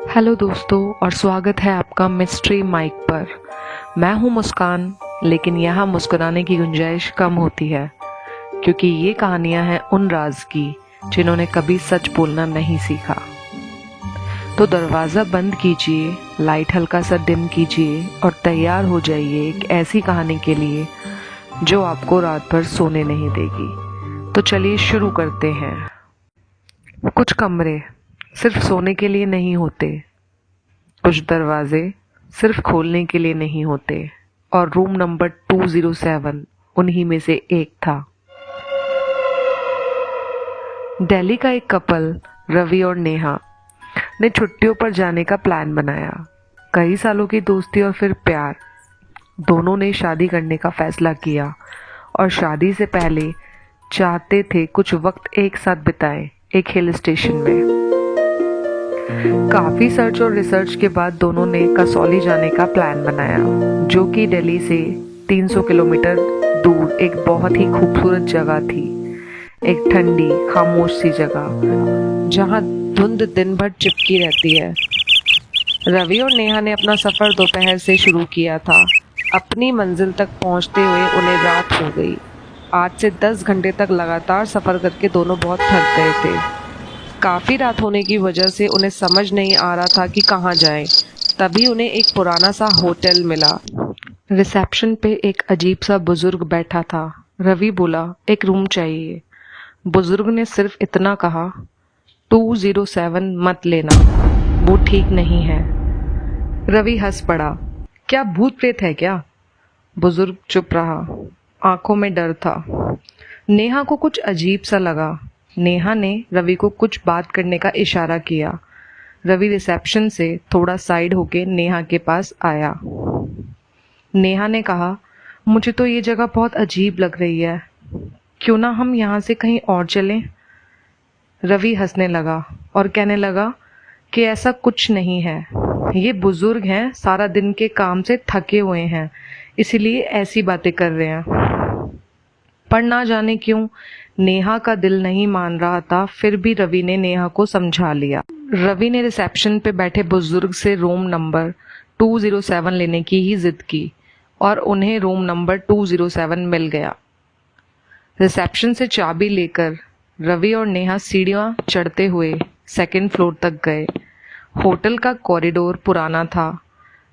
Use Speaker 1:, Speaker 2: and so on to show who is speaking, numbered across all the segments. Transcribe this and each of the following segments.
Speaker 1: Hello दोस्तों और स्वागत है आपका मिस्ट्री माइक पर। मैं हूं मुस्कान, लेकिन यहाँ मुस्कुराने की गुंजाइश कम होती है क्योंकि ये कहानियां हैं उन राज की जिन्होंने कभी सच बोलना नहीं सीखा। तो दरवाज़ा बंद कीजिए, लाइट हल्का सा डिम कीजिए और तैयार हो जाइए एक ऐसी कहानी के लिए जो आपको रात भर सोने नहीं देगी। तो चलिए शुरू करते हैं। कुछ कमरे सिर्फ सोने के लिए नहीं होते, कुछ दरवाजे सिर्फ खोलने के लिए नहीं होते, और रूम नंबर 207 उन्हीं में से एक था। दिल्ली का एक कपल रवि और नेहा ने छुट्टियों पर जाने का प्लान बनाया। कई सालों की दोस्ती और फिर प्यार, दोनों ने शादी करने का फैसला किया और शादी से पहले चाहते थे कुछ वक्त एक साथ बिताएं एक हिल स्टेशन में। काफी सर्च और रिसर्च के बाद दोनों ने कसौली जाने का प्लान बनाया, जो कि दिल्ली से 300 किलोमीटर दूर एक बहुत ही खूबसूरत जगह थी। एक ठंडी खामोश सी जगह जहां धुंध दिन भर चिपकी रहती है। रवि और नेहा ने अपना सफर दोपहर से शुरू किया था। अपनी मंजिल तक पहुंचते हुए उन्हें रात हो गई। 8 से 10 घंटे तक लगातार सफर करके दोनों बहुत थक गए थे। काफ़ी रात होने की वजह से उन्हें समझ नहीं आ रहा था कि कहाँ जाएं। तभी उन्हें एक पुराना सा होटल मिला। रिसेप्शन पे एक अजीब सा बुजुर्ग बैठा था। रवि बोला, एक रूम चाहिए। बुजुर्ग ने सिर्फ इतना कहा, 207 मत लेना, वो ठीक नहीं है। रवि हंस पड़ा, क्या भूत प्रेत है क्या? बुजुर्ग चुप रहा, आंखों में डर था। नेहा को कुछ अजीब सा लगा। नेहा ने रवि को कुछ बात करने का इशारा किया। रवि रिसेप्शन से थोड़ा साइड होके नेहा के पास आया। नेहा ने कहा, मुझे तो ये जगह बहुत अजीब लग रही है, क्यों ना हम यहाँ से कहीं और चलें? रवि हंसने लगा और कहने लगा कि ऐसा कुछ नहीं है, ये बुजुर्ग हैं, सारा दिन के काम से थके हुए हैं, इसीलिए ऐसी बातें कर रहे हैं। पर ना जाने क्यों नेहा का दिल नहीं मान रहा था। फिर भी रवि ने नेहा को समझा लिया। रवि ने रिसेप्शन पे बैठे बुजुर्ग से रूम नंबर 207 लेने की ही जिद की और उन्हें रूम नंबर 207 मिल गया। रिसेप्शन से चाबी लेकर रवि और नेहा सीढ़ियां चढ़ते हुए सेकंड फ्लोर तक गए। होटल का कॉरिडोर पुराना था।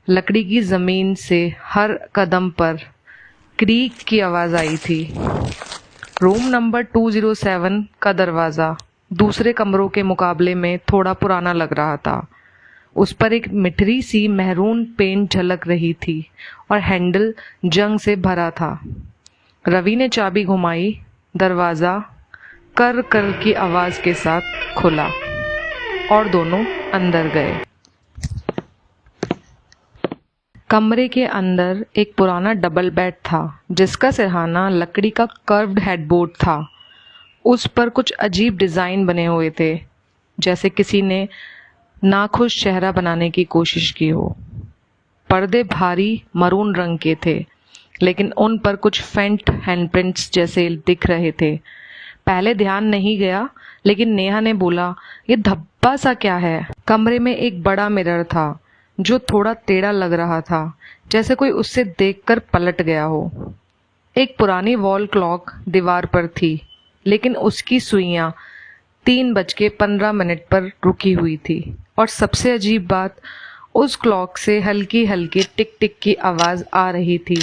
Speaker 1: लकड़ी की जमीन से हर कदम पर क्रीक की आवाज आई थी। रूम नंबर 207 का दरवाज़ा दूसरे कमरों के मुकाबले में थोड़ा पुराना लग रहा था। उस पर एक मिठरी सी मैरून पेंट झलक रही थी और हैंडल जंग से भरा था। रवि ने चाबी घुमाई, दरवाज़ा कर कर की आवाज़ के साथ खुला और दोनों अंदर गए। कमरे के अंदर एक पुराना डबल बेड था, जिसका सिरहाना लकड़ी का कर्व्ड हेडबोर्ड था। उस पर कुछ अजीब डिज़ाइन बने हुए थे, जैसे किसी ने नाखुश चेहरा बनाने की कोशिश की हो। पर्दे भारी मरून रंग के थे, लेकिन उन पर कुछ फेंट हैंडप्रिंट्स जैसे दिख रहे थे। पहले ध्यान नहीं गया, लेकिन नेहा ने बोला, ये धब्बा सा क्या है? कमरे में एक बड़ा मिरर था जो थोड़ा टेढ़ा लग रहा था, जैसे कोई उससे देखकर पलट गया हो। एक पुरानी वॉल क्लॉक दीवार पर थी, लेकिन उसकी सुइयां 3:15 पर रुकी हुई थी। और सबसे अजीब बात, उस क्लॉक से हल्की हल्की टिक टिक की आवाज आ रही थी,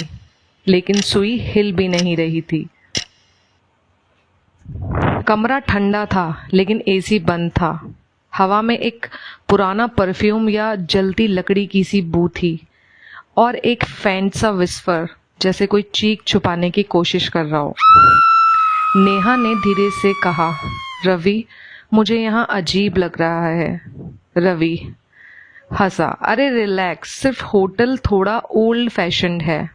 Speaker 1: लेकिन सुई हिल भी नहीं रही थी। कमरा ठंडा था, लेकिन एसी बंद था। हवा में एक पुराना परफ्यूम या जलती लकड़ी की सी बू थी और एक फेंट सा विस्पर, जैसे कोई चीख छुपाने की कोशिश कर रहा हो। नेहा ने धीरे से कहा, रवि, मुझे यहाँ अजीब लग रहा है। रवि हंसा, अरे रिलैक्स, सिर्फ होटल थोड़ा ओल्ड फैशन्ड है।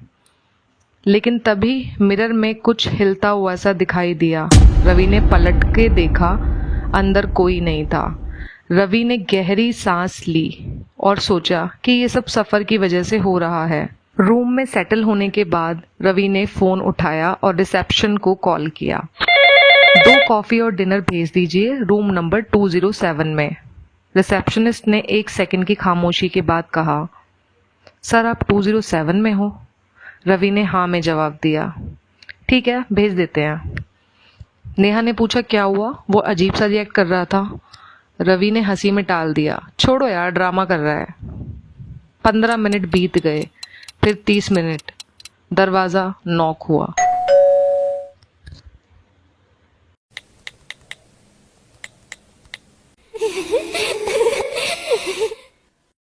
Speaker 1: लेकिन तभी मिरर में कुछ हिलता हुआ सा दिखाई दिया। रवि ने पलट के देखा, अंदर कोई नहीं था। रवि ने गहरी सांस ली और सोचा कि ये सब सफ़र की वजह से हो रहा है। रूम में सेटल होने के बाद रवि ने फ़ोन उठाया और रिसेप्शन को कॉल किया। 2 कॉफ़ी और डिनर भेज दीजिए रूम नंबर 207 में। रिसेप्शनिस्ट ने 1 सेकंड की खामोशी के बाद कहा, सर आप 207 में हो? रवि ने हाँ में जवाब दिया। ठीक है, भेज देते हैं। नेहा ने पूछा, क्या हुआ? वो अजीब सा रिएक्ट कर रहा था। रवि ने हंसी में टाल दिया, छोड़ो यार, ड्रामा कर रहा है। 15 मिनट बीत गए, फिर 30 मिनट। दरवाज़ा नॉक हुआ।